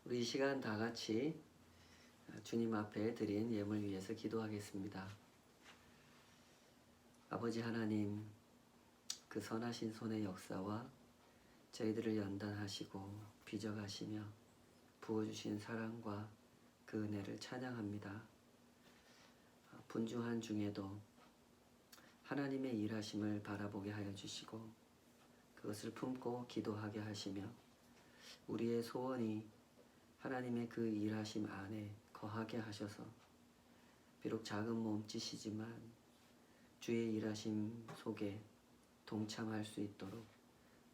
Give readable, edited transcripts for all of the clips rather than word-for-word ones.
우리 이 시간 다 같이 주님 앞에 드린 예물 위해서 기도하겠습니다. 아버지 하나님, 그 선하신 손의 역사와 저희들을 연단하시고 빚어가시며 부어주신 사랑과 그 은혜를 찬양합니다. 분주한 중에도 하나님의 일하심을 바라보게 하여 주시고 그것을 품고 기도하게 하시며 우리의 소원이 하나님의 그 일하심 안에 거하게 하셔서 비록 작은 몸짓이지만 주의 일하심 속에 동참할 수 있도록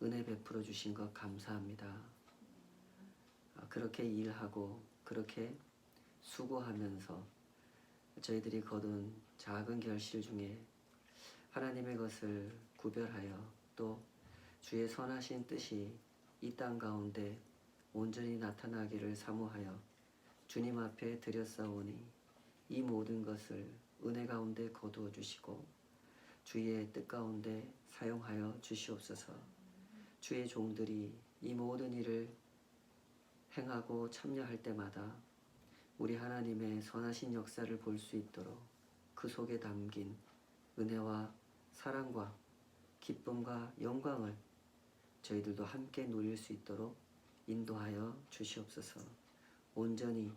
은혜 베풀어 주신 것 감사합니다. 그렇게 일하고 그렇게 수고하면서 저희들이 거둔 작은 결실 중에 하나님의 것을 구별하여 또 주의 선하신 뜻이 이 땅 가운데 온전히 나타나기를 사모하여 주님 앞에 드렸사오니 이 모든 것을 은혜 가운데 거두어 주시고 주의 뜻 가운데 사용하여 주시옵소서. 주의 종들이 이 모든 일을 행하고 참여할 때마다 우리 하나님의 선하신 역사를 볼 수 있도록 그 속에 담긴 은혜와 사랑과 기쁨과 영광을 저희들도 함께 누릴 수 있도록 인도하여 주시옵소서. 온전히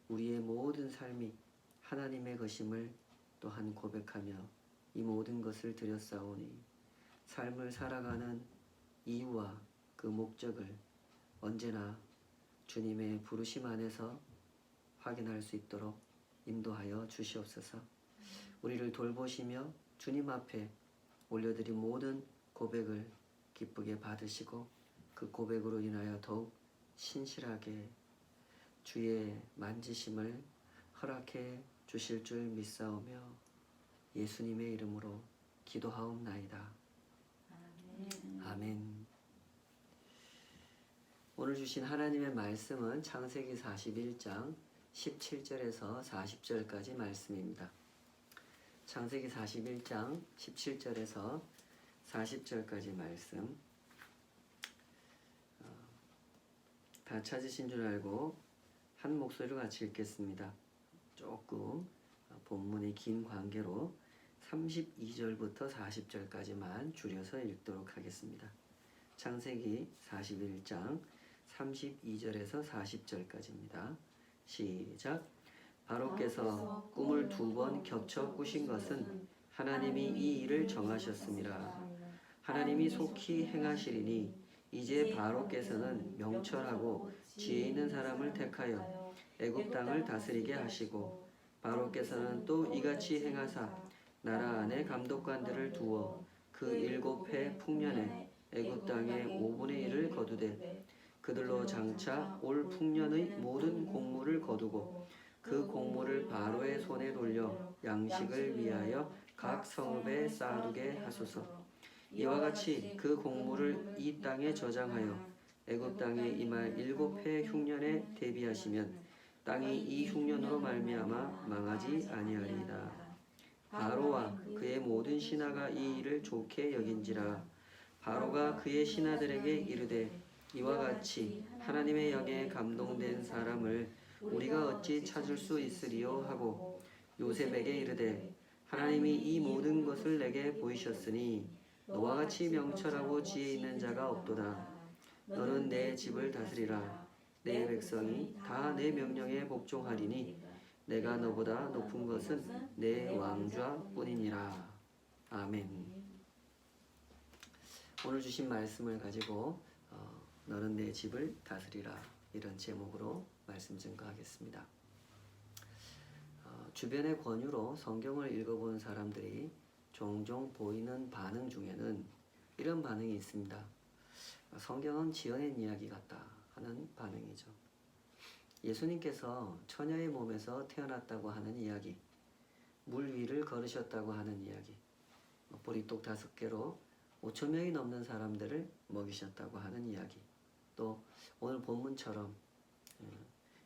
우리의 모든 삶이 하나님의 것임을 또한 고백하며 이 모든 것을 드렸사오니 삶을 살아가는 이유와 그 목적을 언제나 주님의 부르심 안에서 확인할 수 있도록 인도하여 주시옵소서. 우리를 돌보시며 주님 앞에 올려드린 모든 고백을 기쁘게 받으시고 그 고백으로 인하여 더욱 신실하게 주의 만지심을 허락해 주실 줄 믿사오며 예수님의 이름으로 기도하옵나이다. 아멘. 오늘 주신 하나님의 말씀은 창세기 41장 17절에서 40절까지 말씀입니다. 창세기 41장 17절에서 40절까지 말씀. 다 찾으신 줄 알고 한 목소리로 같이 읽겠습니다. 조금 본문의 긴 관계로 32절부터 40절까지만 줄여서 읽도록 하겠습니다. 창세기 41장 32절에서 40절까지입니다. 시작. 바로께서 꿈을 2번 겹쳐 꾸신 것은 하나님이 이 일을 정하셨습니다. 하나님이 속히 행하시리니 이제 바로께서는 명철하고 지혜 있는 사람을 택하여 애굽 땅을 다스리게 하시고 바로께서는 또 이같이 행하사 나라 안에 감독관들을 두어 그 7해 풍년에 애굽 땅의 5분의 1을 거두되 그들로 장차 올 풍년의 모든 곡물을 거두고 그 곡물을 바로의 손에 돌려 양식을 위하여 각 성읍에 쌓아두게 하소서. 이와 같이 그 곡물을 이 땅에 저장하여 애굽 땅에 임할 7해 흉년에 대비하시면 땅이 이 흉년으로 말미암아 망하지 아니하리이다. 바로와 그의 모든 신하가 이 일을 좋게 여긴지라. 바로가 그의 신하들에게 이르되 이와 같이 하나님의 영에 감동된 사람을 우리가 어찌 찾을 수 있으리요 하고 요셉에게 이르되 하나님이 이 모든 것을 내게 보이셨으니 너와 같이 명철하고 지혜 있는 자가 없도다. 너는 내 집을 다스리라. 내 백성이 다 내 명령에 복종하리니 내가 너보다 높은 것은 내 왕좌뿐이니라. 아멘. 오늘 주신 말씀을 가지고 너는 내 집을 다스리라 이런 제목으로 말씀 증거하겠습니다. 주변의 권유로 성경을 읽어본 사람들이 종종 보이는 반응 중에는 이런 반응이 있습니다. 성경은 지어낸 이야기 같다 하는 반응이죠. 예수님께서 처녀의 몸에서 태어났다고 하는 이야기, 물 위를 걸으셨다고 하는 이야기, 보리떡 5개로 5천 명이 넘는 사람들을 먹이셨다고 하는 이야기, 또 오늘 본문처럼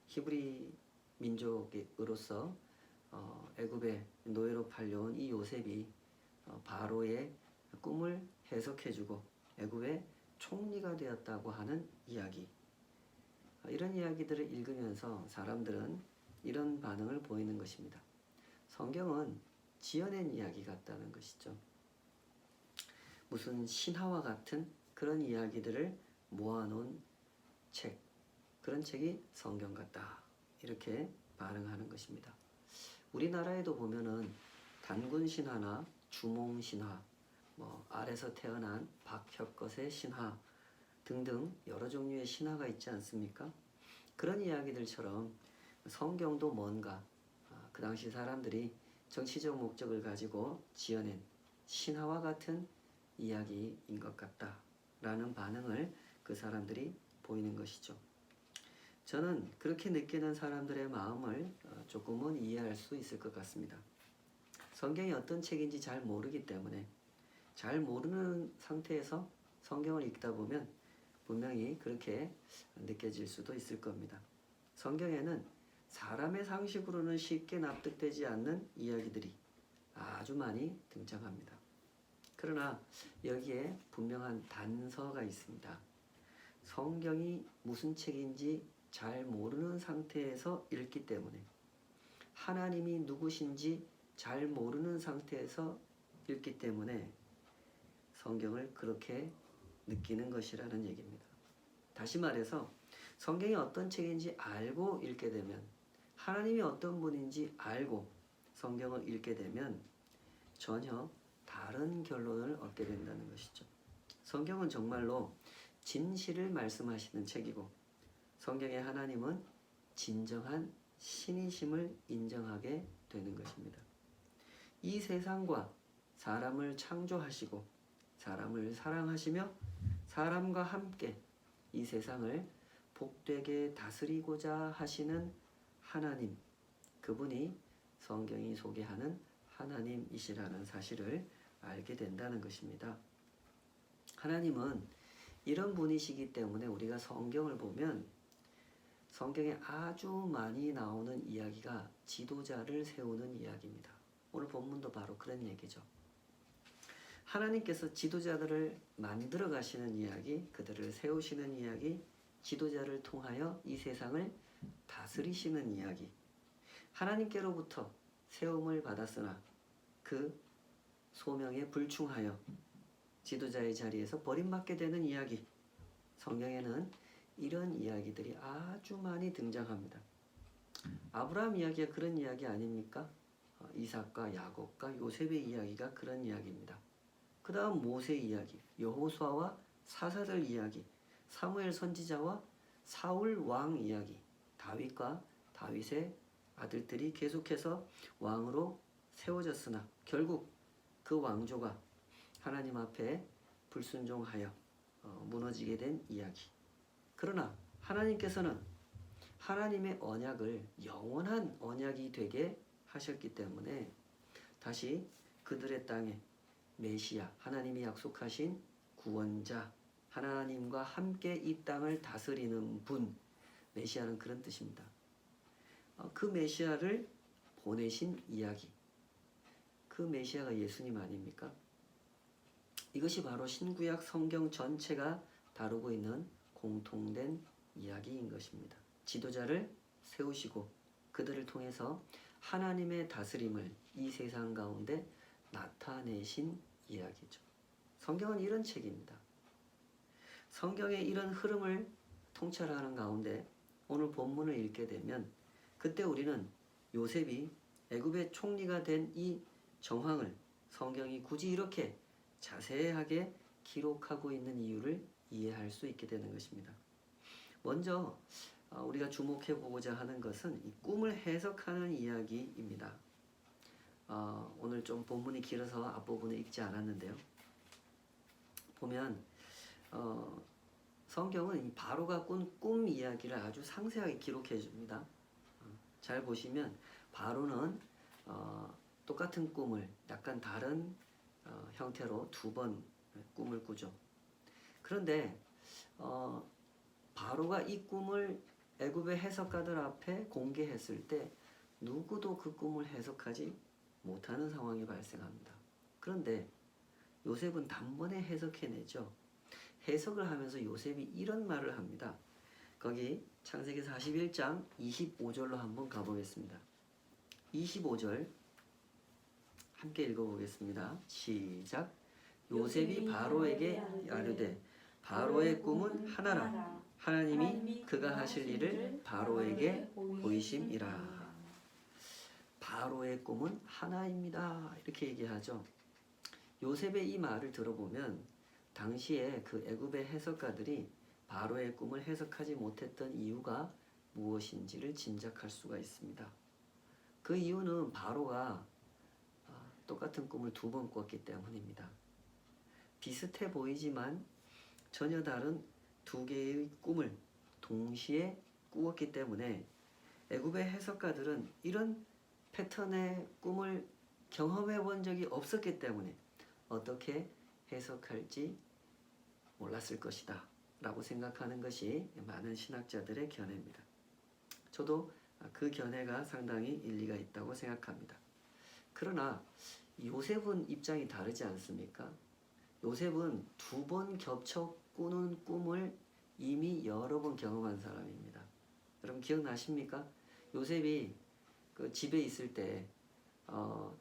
히브리 민족으로서 애굽의 노예로 팔려온 이 요셉이 바로의 꿈을 해석해주고 애굽의 총리가 되었다고 하는 이야기, 이런 이야기들을 읽으면서 사람들은 이런 반응을 보이는 것입니다. 성경은 지어낸 이야기 같다는 것이죠. 무슨 신화와 같은 그런 이야기들을 모아놓은 책, 그런 책이 성경 같다. 이렇게 반응하는 것입니다. 우리나라에도 보면은 단군 신화나 주몽 신화, 알에서 태어난 박혁것의 신화 등등 여러 종류의 신화가 있지 않습니까? 그런 이야기들처럼 성경도 뭔가 그 당시 사람들이 정치적 목적을 가지고 지어낸 신화와 같은 이야기인 것 같다라는 반응을 그 사람들이 보이는 것이죠. 저는 그렇게 느끼는 사람들의 마음을 조금은 이해할 수 있을 것 같습니다. 성경이 어떤 책인지 잘 모르기 때문에 잘 모르는 상태에서 성경을 읽다 보면 분명히 그렇게 느껴질 수도 있을 겁니다. 성경에는 사람의 상식으로는 쉽게 납득되지 않는 이야기들이 아주 많이 등장합니다. 그러나 여기에 분명한 단서가 있습니다. 성경이 무슨 책인지 잘 모르는 상태에서 읽기 때문에, 하나님이 누구신지 잘 모르는 상태에서 읽기 때문에 성경을 그렇게 느끼는 것이라는 얘기입니다. 다시 말해서 성경이 어떤 책인지 알고 읽게 되면, 하나님이 어떤 분인지 알고 성경을 읽게 되면 전혀 다른 결론을 얻게 된다는 것이죠. 성경은 정말로 진실을 말씀하시는 책이고, 성경의 하나님은 진정한 신이심을 인정하게 되는 것입니다. 이 세상과 사람을 창조하시고 사람을 사랑하시며 사람과 함께 이 세상을 복되게 다스리고자 하시는 하나님, 그분이 성경이 소개하는 하나님이시라는 사실을 알게 된다는 것입니다. 하나님은 이런 분이시기 때문에 우리가 성경을 보면 성경에 아주 많이 나오는 이야기가 지도자를 세우는 이야기입니다. 오늘 본문도 바로 그런 얘기죠. 하나님께서 지도자들을 만들어 가시는 이야기, 그들을 세우시는 이야기, 지도자를 통하여 이 세상을 다스리시는 이야기, 하나님께로부터 세움을 받았으나 그 소명에 불충하여 지도자의 자리에서 버림받게 되는 이야기, 성경에는 이런 이야기들이 아주 많이 등장합니다. 아브라함 이야기가 그런 이야기 아닙니까? 이삭과 야곱과 요셉의 이야기가 그런 이야기입니다. 그 다음 모세 이야기, 여호수아와 사사들 이야기, 사무엘 선지자와 사울 왕 이야기, 다윗과 다윗의 아들들이 계속해서 왕으로 세워졌으나 결국 그 왕조가 하나님 앞에 불순종하여 무너지게 된 이야기. 그러나 하나님께서는 하나님의 언약을 영원한 언약이 되게 하셨기 때문에 다시 그들의 땅에 메시아, 하나님이 약속하신 구원자, 하나님과 함께 이 땅을 다스리는 분, 메시아는 그런 뜻입니다. 그 메시아를 보내신 이야기, 그 메시아가 예수님 아닙니까? 이것이 바로 신구약 성경 전체가 다루고 있는 공통된 이야기인 것입니다. 지도자를 세우시고 그들을 통해서 하나님의 다스림을 이 세상 가운데 나타내신 이야기죠. 성경은 이런 책입니다. 성경의 이런 흐름을 통찰하는 가운데 오늘 본문을 읽게 되면 그때 우리는 요셉이 애굽의 총리가 된 이 정황을 성경이 굳이 이렇게 자세하게 기록하고 있는 이유를 이해할 수 있게 되는 것입니다. 먼저 우리가 주목해 보고자 하는 것은 이 꿈을 해석하는 이야기입니다. 오늘 좀 본문이 길어서 앞부분을 읽지 않았는데요. 보면 성경은 이 바로가 꾼 꿈 이야기를 아주 상세하게 기록해 줍니다. 잘 보시면 바로는 똑같은 꿈을 약간 다른 형태로 두 번 꿈을 꾸죠. 그런데 바로가 이 꿈을 애굽의 해석가들 앞에 공개했을 때 누구도 그 꿈을 해석하지 못하는 상황이 발생합니다. 그런데 요셉은 단번에 해석해내죠. 해석을 하면서 요셉이 이런 말을 합니다. 거기 창세기 41장 25절로 한번 가보겠습니다. 25절 함께 읽어보겠습니다. 시작. 요셉이 바로에게 아뢰되 바로의 꿈은 하나라. 하나님이 그가 하실 일을 바로에게 보이심이라. 바로의 꿈은 하나입니다. 이렇게 얘기하죠. 요셉의 이 말을 들어보면 당시에 그 애굽의 해석가들이 바로의 꿈을 해석하지 못했던 이유가 무엇인지를 짐작할 수가 있습니다. 그 이유는 바로가 똑같은 꿈을 2번 꿨기 때문입니다. 비슷해 보이지만 전혀 다른 2개의 꿈을 동시에 꾸었기 때문에 애굽의 해석가들은 이런 패턴의 꿈을 경험해 본 적이 없었기 때문에 어떻게 해석할지 몰랐을 것이다 라고 생각하는 것이 많은 신학자들의 견해입니다. 저도 그 견해가 상당히 일리가 있다고 생각합니다. 그러나 요셉은 입장이 다르지 않습니까? 요셉은 2번 겹쳐 꾸는 꿈을 이미 여러 번 경험한 사람입니다. 여러분 기억나십니까? 요셉이 그 집에 있을 때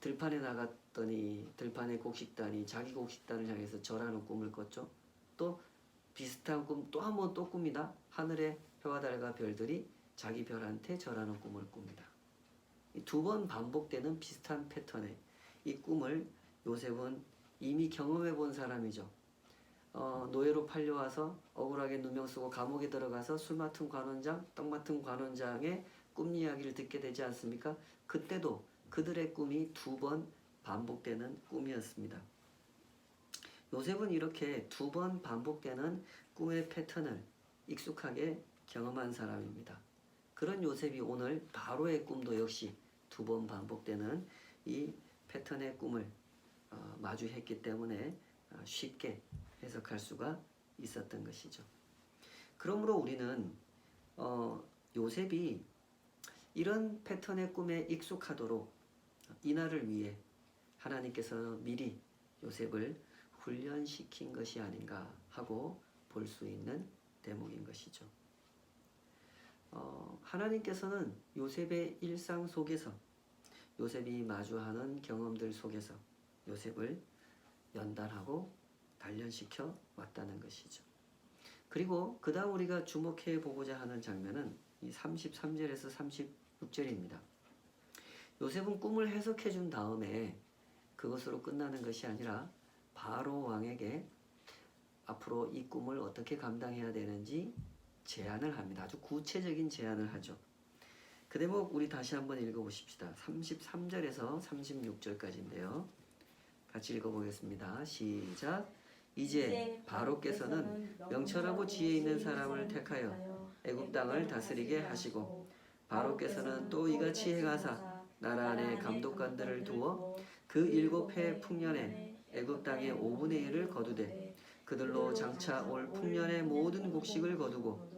들판에 나갔더니 들판의 곡식단이 자기 곡식단을 향해서 절하는 꿈을 꿨죠. 또 비슷한 꿈 또 한 번 또 꿉니다. 하늘의 해와 달과 별들이 자기 별한테 절하는 꿈을 꿉니다. 2번 반복되는 비슷한 패턴의 이 꿈을 요셉은 이미 경험해 본 사람이죠. 노예로 팔려와서 억울하게 누명 쓰고 감옥에 들어가서 술 맡은 관원장, 떡 맡은 관원장의 꿈 이야기를 듣게 되지 않습니까? 그때도 그들의 꿈이 2번 반복되는 꿈이었습니다. 요셉은 이렇게 2번 반복되는 꿈의 패턴을 익숙하게 경험한 사람입니다. 그런 요셉이 오늘 바로의 꿈도 역시 2번 반복되는 이 패턴의 꿈을 마주했기 때문에 쉽게 해석할 수가 있었던 것이죠. 그러므로 우리는 요셉이 이런 패턴의 꿈에 익숙하도록 이날을 위해 하나님께서 미리 요셉을 훈련시킨 것이 아닌가 하고 볼 수 있는 대목인 것이죠. 하나님께서는 요셉의 일상 속에서 요셉이 마주하는 경험들 속에서 요셉을 연단하고 단련시켜 왔다는 것이죠. 그리고 그 다음 우리가 주목해 보고자 하는 장면은 이 33절에서 36절입니다. 요셉은 꿈을 해석해 준 다음에 그것으로 끝나는 것이 아니라 바로 왕에게 앞으로 이 꿈을 어떻게 감당해야 되는지 제안을 합니다. 아주 구체적인 제안을 하죠. 그 대목 우리 다시 한번 읽어보십시다. 33절에서 36절까지인데요. 같이 읽어보겠습니다. 시작. 이제 바로께서는 명철하고 지혜 있는 사람을 택하여 애굽 땅을 다스리게 하시고 바로께서는 또 이같이 행하사 나라 안에 감독관들을 두어 그 7해 풍년에 애굽 땅의 5분의 1을 거두되 그들로 장차 올 풍년의 모든 곡식을 거두고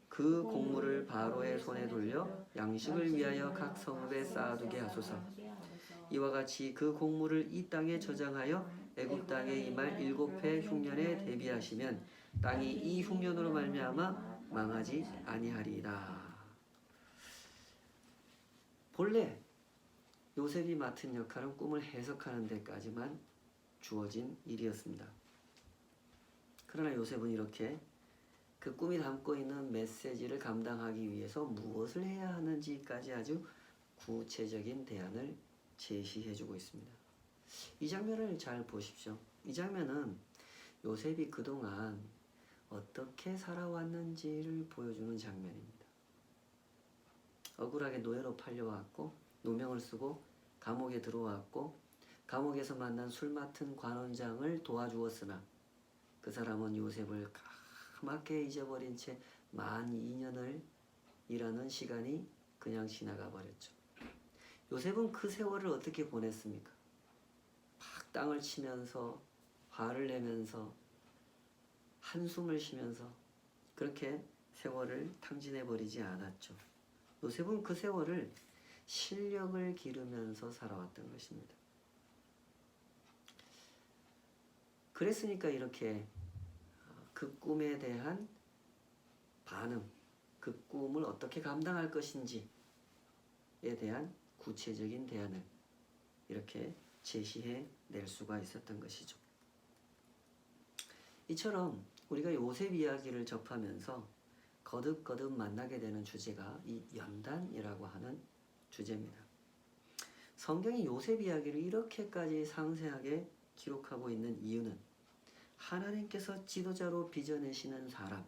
그 곡물을 바로의 손에 돌려 양식을 위하여 각 성읍에 쌓아두게 하소서. 이와 같이 그 곡물을 이 땅에 저장하여 애굽 땅에 임할 7해 흉년에 대비하시면 땅이 이 흉년으로 말미암아 망하지 아니하리이다. 본래 요셉이 맡은 역할은 꿈을 해석하는 데까지만 주어진 일이었습니다. 그러나 요셉은 이렇게 그 꿈이 담고 있는 메시지를 감당하기 위해서 무엇을 해야 하는지까지 아주 구체적인 대안을 제시해주고 있습니다. 이 장면을 잘 보십시오. 이 장면은 요셉이 그동안 어떻게 살아왔는지를 보여주는 장면입니다. 억울하게 노예로 팔려왔고 누명을 쓰고 감옥에 들어왔고 감옥에서 만난 술 맡은 관원장을 도와주었으나 그 사람은 요셉을 까맣게 잊어버린 채 만 2년을 일하는 시간이 그냥 지나가 버렸죠. 요셉은 그 세월을 어떻게 보냈습니까? 막 땅을 치면서 화를 내면서 한숨을 쉬면서 그렇게 세월을 탕진해 버리지 않았죠. 요셉은 그 세월을 실력을 기르면서 살아왔던 것입니다. 그랬으니까 이렇게 그 꿈에 대한 반응, 그 꿈을 어떻게 감당할 것인지에 대한 구체적인 대안을 이렇게 제시해 낼 수가 있었던 것이죠. 이처럼 우리가 요셉 이야기를 접하면서 거듭거듭 만나게 되는 주제가 이 연단이라고 하는 주제입니다. 성경이 요셉 이야기를 이렇게까지 상세하게 기록하고 있는 이유는 하나님께서 지도자로 빚어내시는 사람,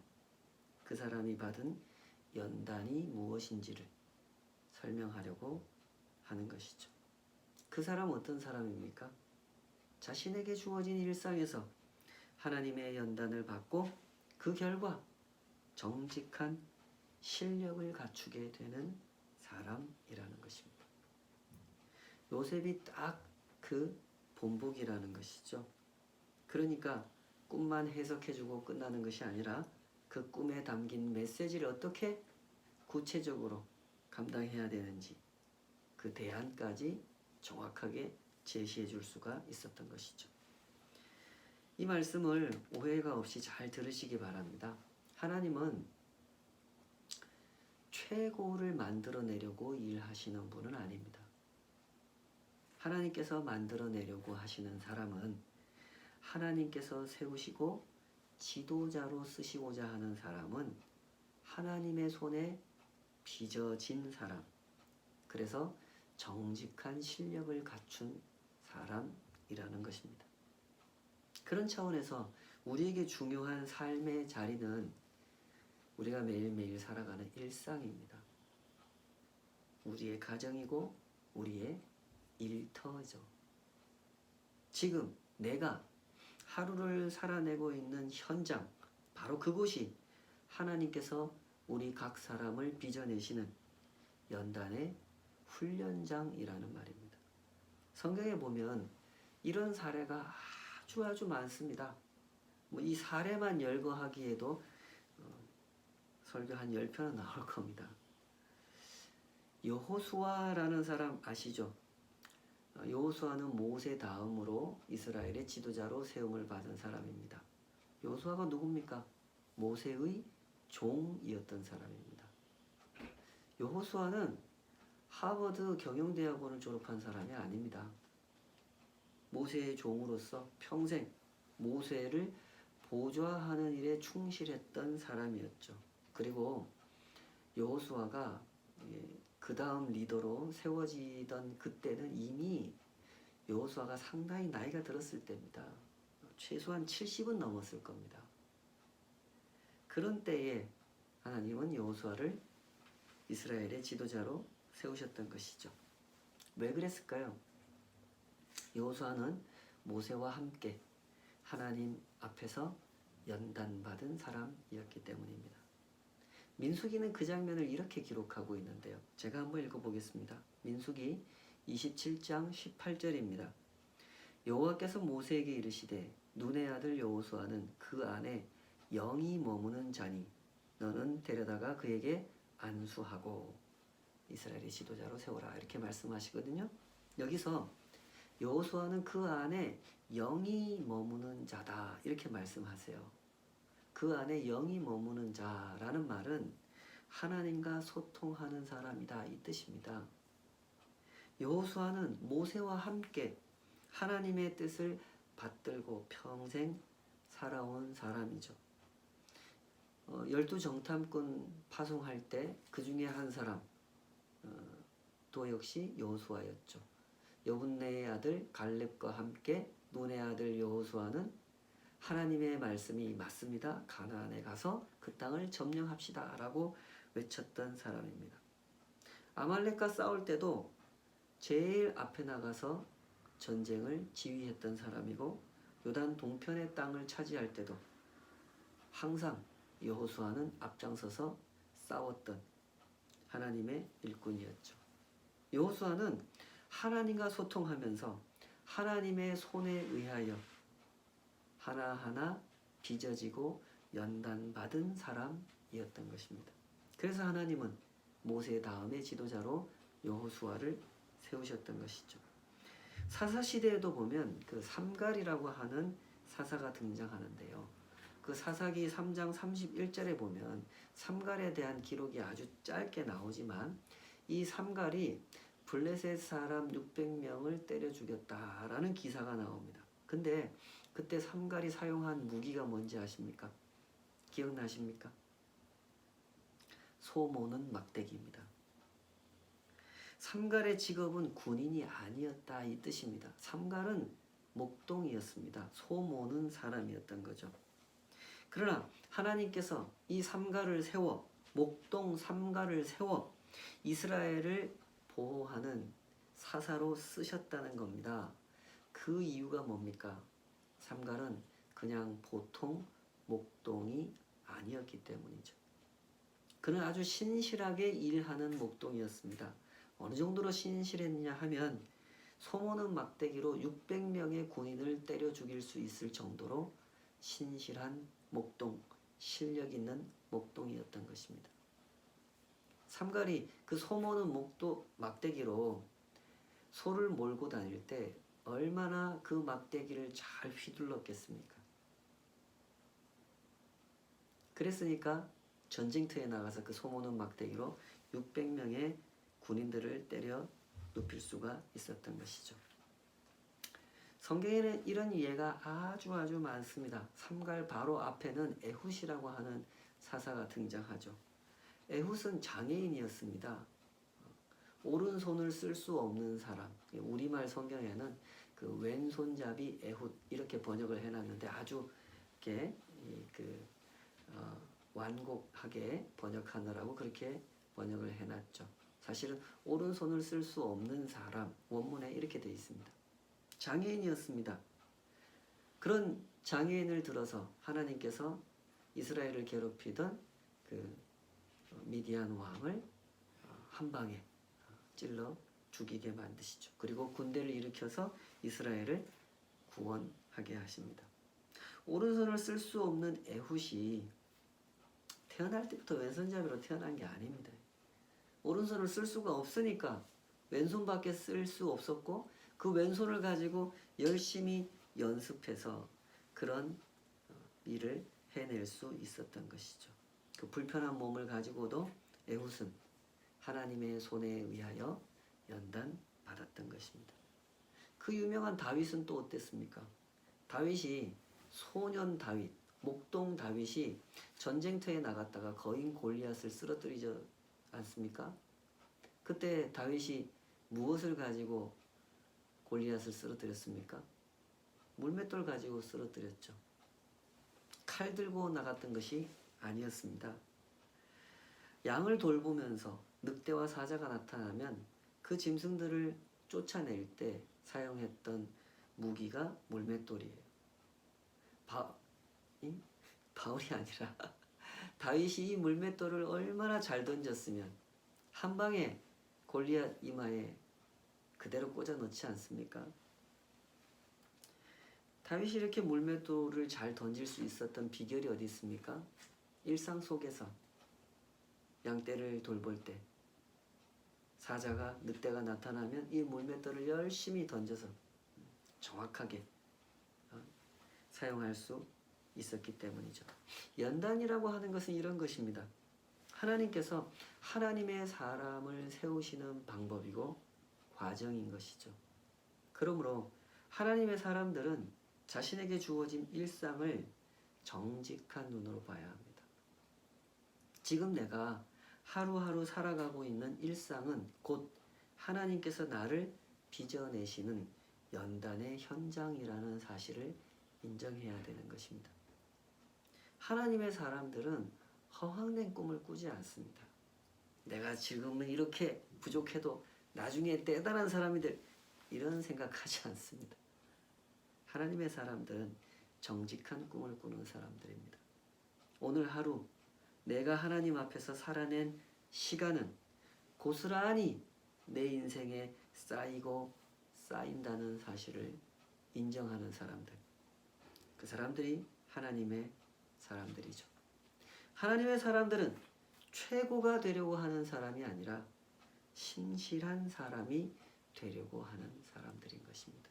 그 사람이 받은 연단이 무엇인지를 설명하려고 하는 것이죠. 그 사람은 어떤 사람입니까? 자신에게 주어진 일상에서 하나님의 연단을 받고 그 결과 정직한 실력을 갖추게 되는 사람이라는 것입니다. 요셉이 딱 그 본보기라는 것이죠. 그러니까 꿈만 해석해주고 끝나는 것이 아니라 그 꿈에 담긴 메시지를 어떻게 구체적으로 감당해야 되는지 그 대안까지 정확하게 제시해 줄 수가 있었던 것이죠. 이 말씀을 오해가 없이 잘 들으시기 바랍니다. 하나님은 최고를 만들어내려고 일하시는 분은 아닙니다. 하나님께서 만들어내려고 하시는 사람은 하나님께서 세우시고 지도자로 쓰시고자 하는 사람은 하나님의 손에 빚어진 사람, 그래서 정직한 실력을 갖춘 사람이라는 것입니다. 그런 차원에서 우리에게 중요한 삶의 자리는 우리가 매일매일 살아가는 일상입니다. 우리의 가정이고 우리의 일터죠. 지금 내가 하루를 살아내고 있는 현장, 바로 그곳이 하나님께서 우리 각 사람을 빚어내시는 연단의 훈련장이라는 말입니다. 성경에 보면 이런 사례가 아주 많습니다. 이 사례만 열거하기에도 설교 한 10편은 나올 겁니다. 여호수아라는 사람 아시죠? 여호수아는 모세 다음으로 이스라엘의 지도자로 세움을 받은 사람입니다. 여호수아가 누굽니까? 모세의 종이었던 사람입니다. 여호수아는 하버드 경영대학원을 졸업한 사람이 아닙니다. 모세의 종으로서 평생 모세를 보좌하는 일에 충실했던 사람이었죠. 그리고 여호수아가 그 다음 리더로 세워지던 그때는 이미 여호수아가 상당히 나이가 들었을 때입니다. 최소한 70은 넘었을 겁니다. 그런 때에 하나님은 여호수아를 이스라엘의 지도자로 세우셨던 것이죠. 왜 그랬을까요? 여호수아는 모세와 함께 하나님 앞에서 연단받은 사람이었기 때문입니다. 민수기는 그 장면을 이렇게 기록하고 있는데요. 제가 한번 읽어보겠습니다. 민수기 27장 18절입니다. 여호와께서 모세에게 이르시되 눈의 아들 여호수아는 그 안에 영이 머무는 자니 너는 데려다가 그에게 안수하고 이스라엘의 지도자로 세워라, 이렇게 말씀하시거든요. 여기서 여호수아는 그 안에 영이 머무는 자다, 이렇게 말씀하세요. 그 안에 영이 머무는 자라는 말은 하나님과 소통하는 사람이다, 이 뜻입니다. 여호수아는 모세와 함께 하나님의 뜻을 받들고 평생 살아온 사람이죠. 12정탐꾼 파송할 때 그 중에 한 사람 또 역시 여호수아였죠. 여분네의 아들 갈렙과 함께 눈의 아들 여호수아는 하나님의 말씀이 맞습니다, 가나안에 가서 그 땅을 점령합시다 라고 외쳤던 사람입니다. 아말렉과 싸울 때도 제일 앞에 나가서 전쟁을 지휘했던 사람이고, 요단 동편의 땅을 차지할 때도 항상 여호수아는 앞장서서 싸웠던 하나님의 일꾼이었죠. 여호수아는 하나님과 소통하면서 하나님의 손에 의하여 하나하나 빚어지고 연단받은 사람이었던 것입니다. 그래서 하나님은 모세 다음의 지도자로 여호수아를 세우셨던 것이죠. 사사시대에도 보면 그 삼갈이라고 하는 사사가 등장하는데요. 그 사사기 3장 31절에 보면 삼갈에 대한 기록이 아주 짧게 나오지만 이 삼갈이 블레셋 사람 600명을 때려 죽였다라는 기사가 나옵니다. 근데 그때 삼갈이 사용한 무기가 뭔지 아십니까? 기억나십니까? 소모는 막대기입니다. 삼갈의 직업은 군인이 아니었다 이 뜻입니다. 삼갈은 목동이었습니다. 소모는 사람이었던 거죠. 그러나 하나님께서 이 삼갈을 세워 목동 삼갈을 세워 이스라엘을 보호하는 사사로 쓰셨다는 겁니다. 그 이유가 뭡니까? 삼갈은 그냥 보통 목동이 아니었기 때문이죠. 그는 아주 신실하게 일하는 목동이었습니다. 어느 정도로 신실했냐 하면 소모는 막대기로 600명의 군인을 때려 죽일 수 있을 정도로 신실한 목동, 실력 있는 목동이었던 것입니다. 삼갈이 그 소모는 막대기로 소를 몰고 다닐 때 얼마나 그 막대기를 잘 휘둘렀겠습니까? 그랬으니까 전쟁터에 나가서 그 소모는 막대기로 600명의 군인들을 때려 눕힐 수가 있었던 것이죠. 성경에는 이런 예가 아주 많습니다. 삼갈 바로 앞에는 에훗이라고 하는 사사가 등장하죠. 에훗은 장애인이었습니다. 오른손을 쓸 수 없는 사람. 우리말 성경에는 그 왼손잡이 에훗 이렇게 번역을 해놨는데 아주 이렇게 완곡하게 번역하느라고 그렇게 번역을 해놨죠. 사실은 오른손을 쓸 수 없는 사람, 원문에 이렇게 되어 있습니다. 장애인이었습니다. 그런 장애인을 들어서 하나님께서 이스라엘을 괴롭히던 그 미디안 왕을 한 방에 찔러 죽이게 만드시죠. 그리고 군대를 일으켜서 이스라엘을 구원하게 하십니다. 오른손을 쓸 수 없는 에훗이 태어날 때부터 왼손잡이로 태어난 게 아닙니다. 오른손을 쓸 수가 없으니까 왼손밖에 쓸 수 없었고 그 왼손을 가지고 열심히 연습해서 그런 일을 해낼 수 있었던 것이죠. 그 불편한 몸을 가지고도 에훗은 하나님의 손에 의하여 연단받았던 것입니다. 그 유명한 다윗은 또 어땠습니까? 다윗이 소년 다윗, 목동 다윗이 전쟁터에 나갔다가 거인 골리앗을 쓰러뜨리지 않습니까? 그때 다윗이 무엇을 가지고 골리앗을 쓰러뜨렸습니까? 물맷돌 가지고 쓰러뜨렸죠. 칼 들고 나갔던 것이 아니었습니다. 양을 돌보면서 늑대와 사자가 나타나면 그 짐승들을 쫓아낼 때 사용했던 무기가 물맷돌이에요. 바울이 아니라 다윗이 이 물맷돌을 얼마나 잘 던졌으면 한 방에 골리앗 이마에 그대로 꽂아 넣지 않습니까? 다윗이 이렇게 물맷돌을 잘 던질 수 있었던 비결이 어디 있습니까? 일상 속에서 양떼를 돌볼 때 사자가 늑대가 나타나면 이 물맷돌을 열심히 던져서 정확하게 사용할 수 있었기 때문이죠. 연단이라고 하는 것은 이런 것입니다. 하나님께서 하나님의 사람을 세우시는 방법이고 과정인 것이죠. 그러므로 하나님의 사람들은 자신에게 주어진 일상을 정직한 눈으로 봐야 합니다. 지금 내가 하루하루 살아가고 있는 일상은 곧 하나님께서 나를 빚어내시는 연단의 현장이라는 사실을 인정해야 되는 것입니다. 하나님의 사람들은 허황된 꿈을 꾸지 않습니다. 내가 지금은 이렇게 부족해도 나중에 대단한 사람이 될 이런 생각하지 않습니다. 하나님의 사람들은 정직한 꿈을 꾸는 사람들입니다. 오늘 하루 내가 하나님 앞에서 살아낸 시간은 고스란히 내 인생에 쌓이고 쌓인다는 사실을 인정하는 사람들. 그 사람들이 하나님의 사람들이죠. 하나님의 사람들은 최고가 되려고 하는 사람이 아니라 신실한 사람이 되려고 하는 사람들인 것입니다.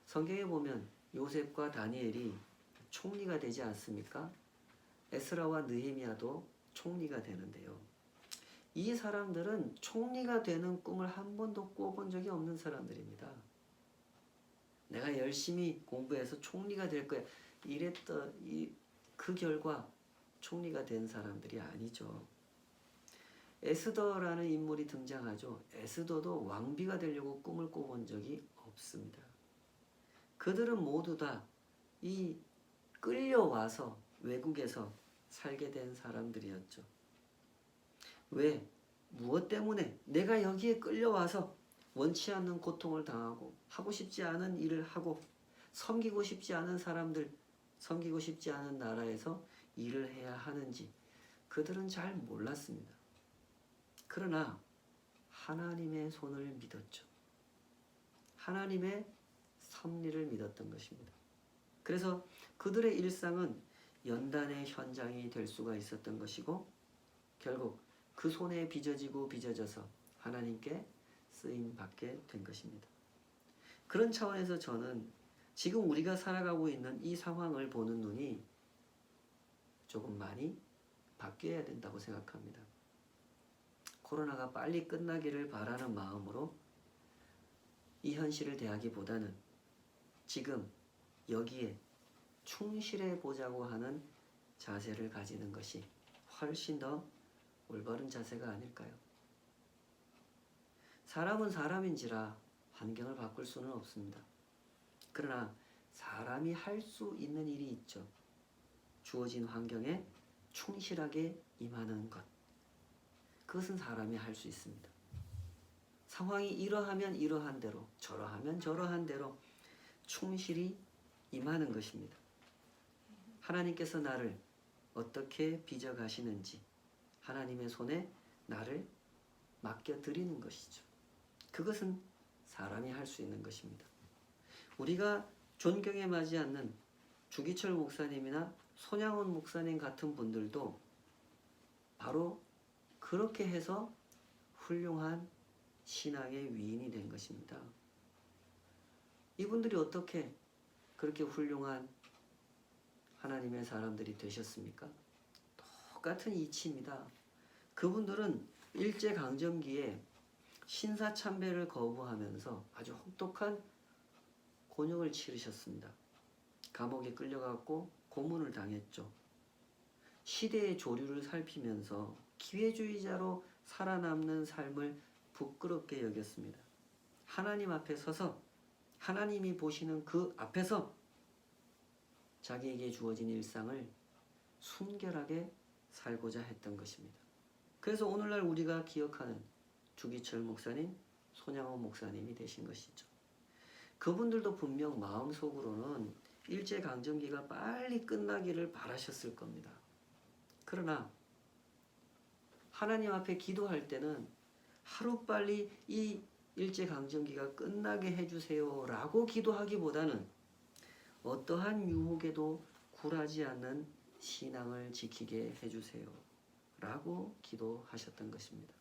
성경에 보면 요셉과 다니엘이 총리가 되지 않습니까? 에스라와 느헤미야도 총리가 되는데요. 이 사람들은 총리가 되는 꿈을 한 번도 꿔본 적이 없는 사람들입니다. 내가 열심히 공부해서 총리가 될 거야. 그 결과 총리가 된 사람들이 아니죠. 에스더라는 인물이 등장하죠. 에스더도 왕비가 되려고 꿈을 꿔본 적이 없습니다. 그들은 모두 다 이 끌려와서 외국에서 살게 된 사람들이었죠. 왜? 무엇 때문에? 내가 여기에 끌려와서 원치 않는 고통을 당하고 하고 싶지 않은 일을 하고 섬기고 싶지 않은 사람들, 섬기고 싶지 않은 나라에서 일을 해야 하는지 그들은 잘 몰랐습니다. 그러나 하나님의 손을 믿었죠. 하나님의 섭리를 믿었던 것입니다. 그래서 그들의 일상은 연단의 현장이 될 수가 있었던 것이고 결국 그 손에 빚어지고 빚어져서 하나님께 쓰임 받게 된 것입니다. 그런 차원에서 저는 지금 우리가 살아가고 있는 이 상황을 보는 눈이 조금 많이 바뀌어야 된다고 생각합니다. 코로나가 빨리 끝나기를 바라는 마음으로 이 현실을 대하기보다는 지금 여기에 충실해 보자고 하는 자세를 가지는 것이 훨씬 더 올바른 자세가 아닐까요? 사람은 사람인지라 환경을 바꿀 수는 없습니다. 그러나 사람이 할 수 있는 일이 있죠. 주어진 환경에 충실하게 임하는 것. 그것은 사람이 할 수 있습니다. 상황이 이러하면 이러한 대로, 저러하면 저러한 대로 충실히 임하는 것입니다. 하나님께서 나를 어떻게 빚어가시는지 하나님의 손에 나를 맡겨드리는 것이죠. 그것은 사람이 할 수 있는 것입니다. 우리가 존경에 맞지 않는 주기철 목사님이나 손양원 목사님 같은 분들도 바로 그렇게 해서 훌륭한 신앙의 위인이 된 것입니다. 이분들이 어떻게 그렇게 훌륭한 하나님의 사람들이 되셨습니까? 똑같은 이치입니다. 그분들은 일제강점기에 신사참배를 거부하면서 아주 혹독한 곤욕을 치르셨습니다. 감옥에 끌려갔고 고문을 당했죠. 시대의 조류를 살피면서 기회주의자로 살아남는 삶을 부끄럽게 여겼습니다. 하나님 앞에 서서 하나님이 보시는 그 앞에서 자기에게 주어진 일상을 순결하게 살고자 했던 것입니다. 그래서 오늘날 우리가 기억하는 주기철 목사님, 손양원 목사님이 되신 것이죠. 그분들도 분명 마음속으로는 일제강점기가 빨리 끝나기를 바라셨을 겁니다. 그러나 하나님 앞에 기도할 때는 하루빨리 이 일제강점기가 끝나게 해주세요 라고 기도하기보다는 어떠한 유혹에도 굴하지 않는 신앙을 지키게 해주세요 라고 기도하셨던 것입니다.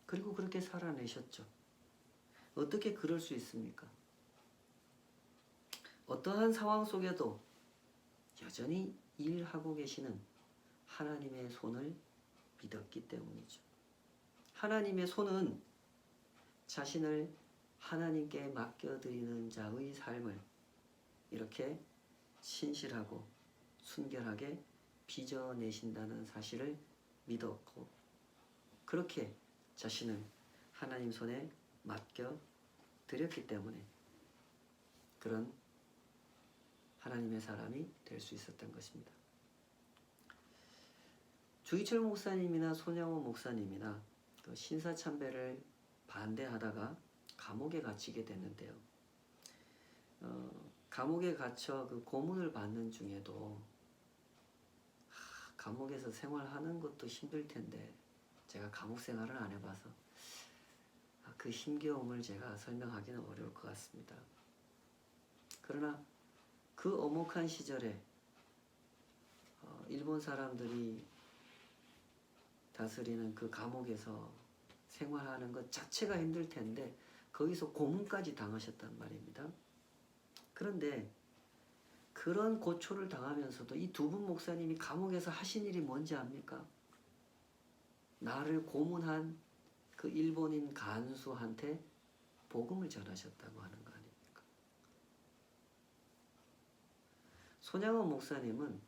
그리고 그렇게 살아내셨죠. 어떻게 그럴 수 있습니까? 어떠한 상황 속에도 여전히 일하고 계시는 하나님의 손을 믿었기 때문이죠. 하나님의 손은 자신을 하나님께 맡겨드리는 자의 삶을 이렇게 신실하고 순결하게 빚어내신다는 사실을 믿었고 그렇게 자신을 하나님 손에 맡겨드렸기 때문에 그런 하나님의 사람이 될 수 있었던 것입니다. 주기철 목사님이나 손양원 목사님이나 그 신사참배를 반대하다가 감옥에 갇히게 됐는데요. 감옥에 갇혀 그 고문을 받는 중에도 감옥에서 생활하는 것도 힘들 텐데 제가 감옥 생활을 안 해봐서 그 힘겨움을 제가 설명하기는 어려울 것 같습니다. 그러나 그 엄혹한 시절에 일본 사람들이 다스리는 그 감옥에서 생활하는 것 자체가 힘들 텐데 거기서 고문까지 당하셨단 말입니다. 그런데 그런 고초를 당하면서도 이 두 분 목사님이 감옥에서 하신 일이 뭔지 압니까? 나를 고문한 그 일본인 간수한테 복음을 전하셨다고 하는 거 아닙니까? 손양원 목사님은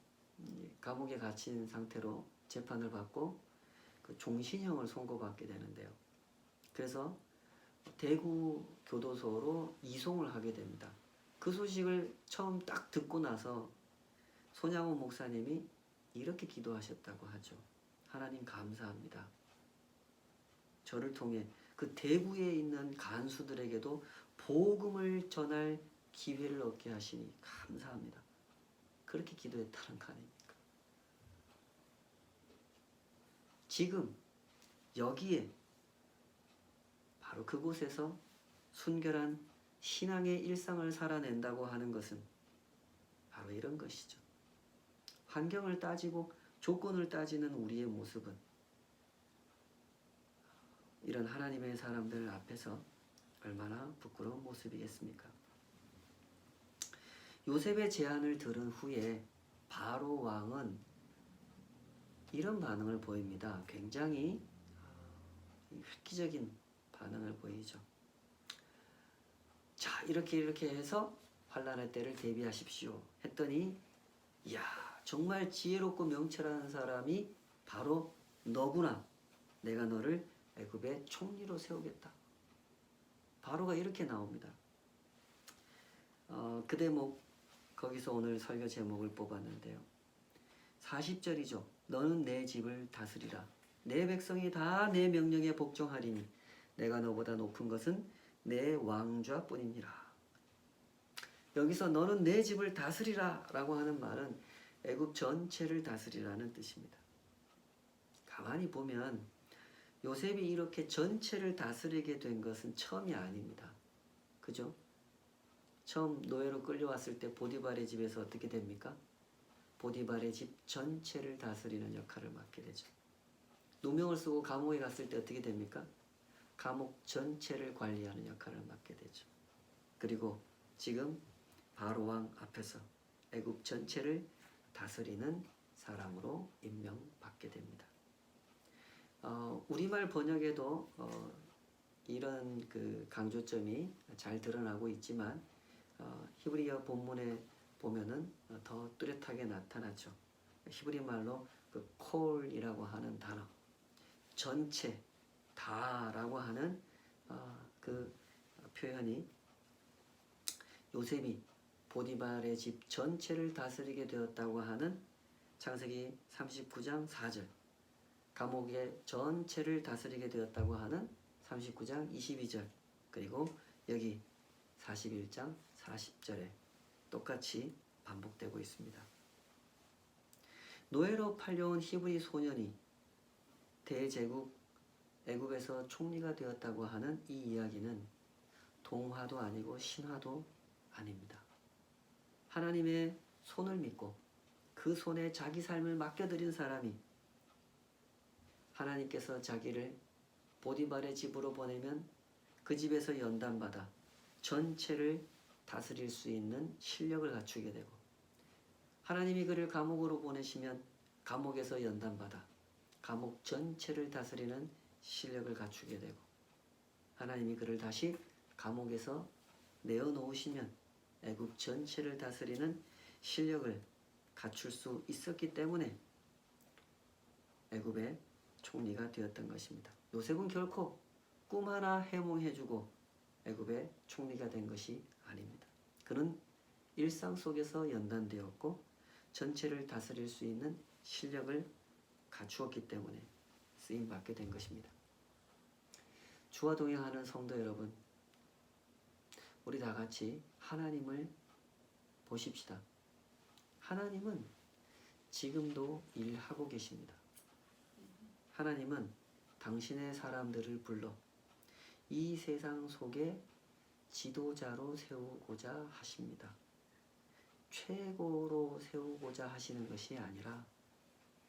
감옥에 갇힌 상태로 재판을 받고 그 종신형을 선고받게 되는데요. 그래서 대구 교도소로 이송을 하게 됩니다. 그 소식을 처음 딱 듣고 나서 손양원 목사님이 이렇게 기도하셨다고 하죠. 하나님 감사합니다. 저를 통해 그 대구에 있는 간수들에게도 복음을 전할 기회를 얻게 하시니 감사합니다. 그렇게 기도했다는 거 아닙니까? 지금 여기에 바로 그곳에서 순결한 신앙의 일상을 살아낸다고 하는 것은 바로 이런 것이죠. 환경을 따지고 조건을 따지는 우리의 모습은 이런 하나님의 사람들 앞에서 얼마나 부끄러운 모습이겠습니까? 요셉의 제안을 들은 후에 바로 왕은 이런 반응을 보입니다. 굉장히 획기적인 반응을 보이죠. 자, 이렇게 해서 환난의 때를 대비하십시오 했더니, 이야, 정말 지혜롭고 명철한 사람이 바로 너구나. 내가 너를 애굽의 총리로 세우겠다. 바로가 이렇게 나옵니다. 그 대목, 거기서 오늘 설교 제목을 뽑았는데요. 40절이죠. 너는 내 집을 다스리라. 내 백성이 다 내 명령에 복종하리니 내가 너보다 높은 것은 내 왕좌뿐이니라. 여기서 너는 내 집을 다스리라 라고 하는 말은 애굽 전체를 다스리라는 뜻입니다. 가만히 보면 요셉이 이렇게 전체를 다스리게 된 것은 처음이 아닙니다. 그죠? 처음 노예로 끌려왔을 때 보디발의 집에서 어떻게 됩니까? 보디발의 집 전체를 다스리는 역할을 맡게 되죠. 누명을 쓰고 감옥에 갔을 때 어떻게 됩니까? 감옥 전체를 관리하는 역할을 맡게 되죠. 그리고 지금 바로 왕 앞에서 애굽 전체를 다스리는 사람으로 임명받게 됩니다. 우리말 번역에도 이런 그 강조점이 잘 드러나고 있지만 히브리어 본문에 보면은 더 뚜렷하게 나타나죠. 히브리 말로 그 콜이라고 하는 단어, 전체, 다라고 하는 그 표현이 요셉이 보디발의 집 전체를 다스리게 되었다고 하는 창세기 39장 4절, 감옥의 전체를 다스리게 되었다고 하는 39장 22절, 그리고 여기 41장 40절에 똑같이 반복되고 있습니다. 노예로 팔려온 히브리 소년이 대제국 애굽에서 총리가 되었다고 하는 이 이야기는 동화도 아니고 신화도 아닙니다. 하나님의 손을 믿고 그 손에 자기 삶을 맡겨드린 사람이 하나님께서 자기를 보디발의 집으로 보내면 그 집에서 연단받아 전체를 다스릴 수 있는 실력을 갖추게 되고, 하나님이 그를 감옥으로 보내시면 감옥에서 연단받아 감옥 전체를 다스리는 실력을 갖추게 되고, 하나님이 그를 다시 감옥에서 내어놓으시면 애굽 전체를 다스리는 실력을 갖출 수 있었기 때문에 애굽의 총리가 되었던 것입니다. 요셉은 결코 꿈 하나 해몽해주고 애굽의 총리가 된 것이 아닙니다. 그는 일상 속에서 연단되었고 전체를 다스릴 수 있는 실력을 갖추었기 때문에 쓰임받게 된 것입니다. 주와 동행하는 성도 여러분, 우리 다 같이 하나님을 보십시다. 하나님은 지금도 일하고 계십니다. 하나님은 당신의 사람들을 불러 이 세상 속에 지도자로 세우고자 하십니다. 최고로 세우고자 하시는 것이 아니라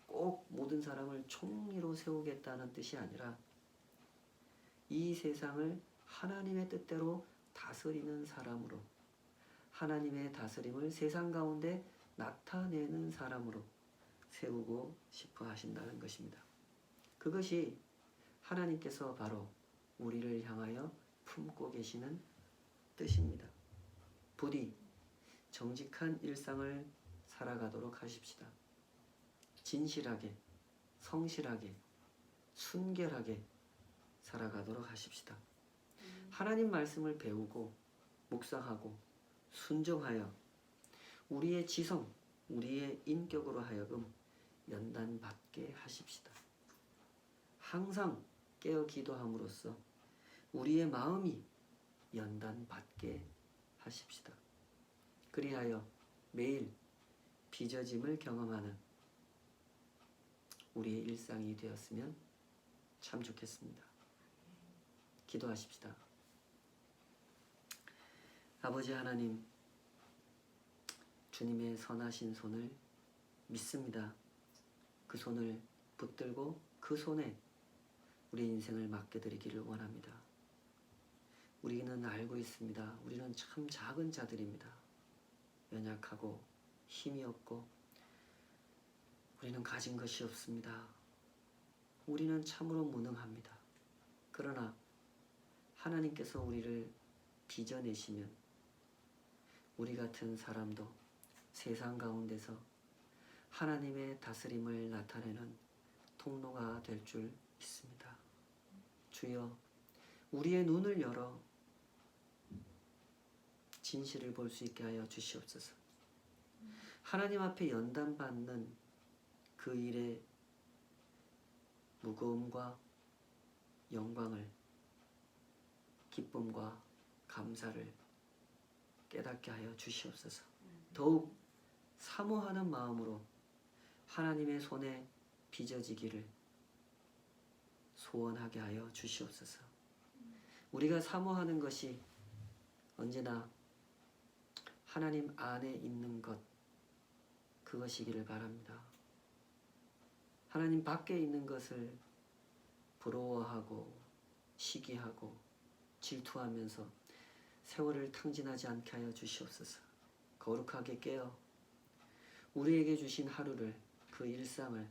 꼭 모든 사람을 총리로 세우겠다는 뜻이 아니라 이 세상을 하나님의 뜻대로 다스리는 사람으로, 하나님의 다스림을 세상 가운데 나타내는 사람으로 세우고 싶어 하신다는 것입니다. 그것이 하나님께서 바로 우리를 향하여 품고 계시는 뜻입니다. 부디 정직한 일상을 살아가도록 하십시다. 진실하게, 성실하게, 순결하게 살아가도록 하십시다. 하나님 말씀을 배우고 묵상하고 순종하여 우리의 지성, 우리의 인격으로 하여금 연단받게 하십시다. 항상 깨어 기도함으로써 우리의 마음이 연단받게 하십시다. 그리하여 매일 빚어짐을 경험하는 우리의 일상이 되었으면 참 좋겠습니다. 기도하십시다. 아버지 하나님, 주님의 선하신 손을 믿습니다. 그 손을 붙들고 그 손에 우리 인생을 맡겨드리기를 원합니다. 우리는 알고 있습니다. 우리는 참 작은 자들입니다. 연약하고 힘이 없고 우리는 가진 것이 없습니다. 우리는 참으로 무능합니다. 그러나 하나님께서 우리를 빚어내시면 우리 같은 사람도 세상 가운데서 하나님의 다스림을 나타내는 통로가 될 줄 믿습니다. 주여, 우리의 눈을 열어 진실을 볼 수 있게 하여 주시옵소서. 하나님 앞에 연단받는 그 일의 무거움과 영광을, 기쁨과 감사를 깨닫게 하여 주시옵소서. 더욱 사모하는 마음으로 하나님의 손에 빚어지기를 소원하게 하여 주시옵소서. 우리가 사모하는 것이 언제나 하나님 안에 있는 것, 그것이기를 바랍니다. 하나님 밖에 있는 것을 부러워하고 시기하고 질투하면서 세월을 탕진하지 않게 하여 주시옵소서. 거룩하게 깨어 우리에게 주신 하루를, 그 일상을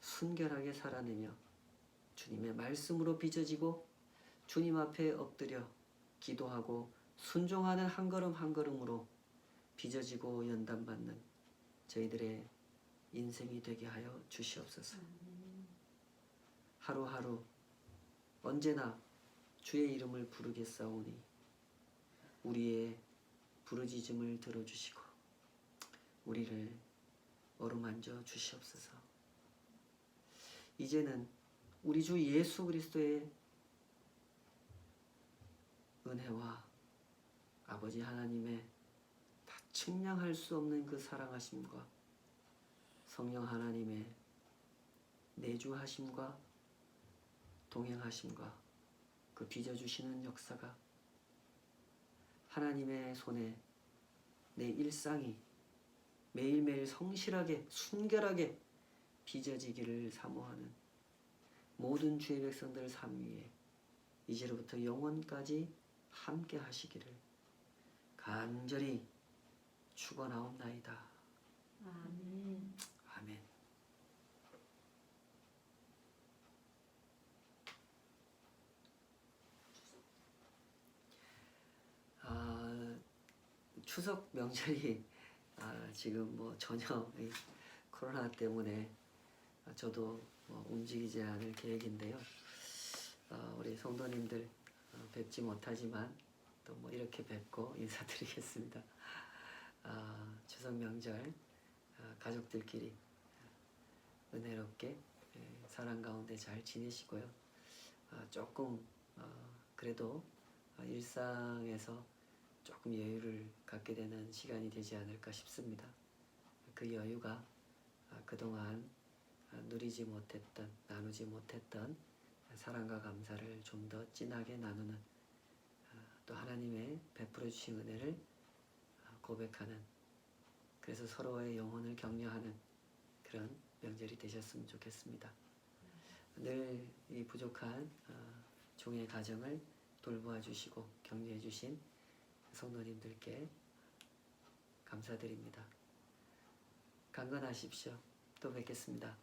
순결하게 살아내며 주님의 말씀으로 빚어지고 주님 앞에 엎드려 기도하고 순종하는 한 걸음 한 걸음으로 빚어지고 연단받는 저희들의 인생이 되게 하여 주시옵소서. 하루하루 언제나 주의 이름을 부르겠사오니 우리의 부르짖음을 들어주시고 우리를 어루만져 주시옵소서. 이제는 우리 주 예수 그리스도의 은혜와 아버지 하나님의 다 측량할 수 없는 그 사랑하심과 성령 하나님의 내주하심과 동행하심과 그 빚어주시는 역사가 하나님의 손에 내 일상이 매일매일 성실하게 순결하게 빚어지기를 사모하는 모든 주의 백성들 삶 위에 이제로부터 영원까지 함께 하시기를 간절히 축원하옵나이다. 아멘. 아멘. 추석 명절이 지금 뭐 전혀 이 코로나 때문에 저도 움직이지 않을 계획인데요. 우리 성도님들 뵙지 못하지만 또 뭐 이렇게 뵙고 인사드리겠습니다. 추석 명절 가족들끼리 은혜롭게 사랑 가운데 잘 지내시고요. 조금 그래도 일상에서 조금 여유를 갖게 되는 시간이 되지 않을까 싶습니다. 그 여유가 그동안 누리지 못했던, 나누지 못했던 사랑과 감사를 좀 더 진하게 나누는, 또 하나님의 베풀어 주신 은혜를 고백하는, 그래서 서로의 영혼을 격려하는 그런 명절이 되셨으면 좋겠습니다. 늘 이 부족한 종의 가정을 돌보아 주시고 격려해 주신 성도님들께 감사드립니다. 강건하십시오. 또 뵙겠습니다.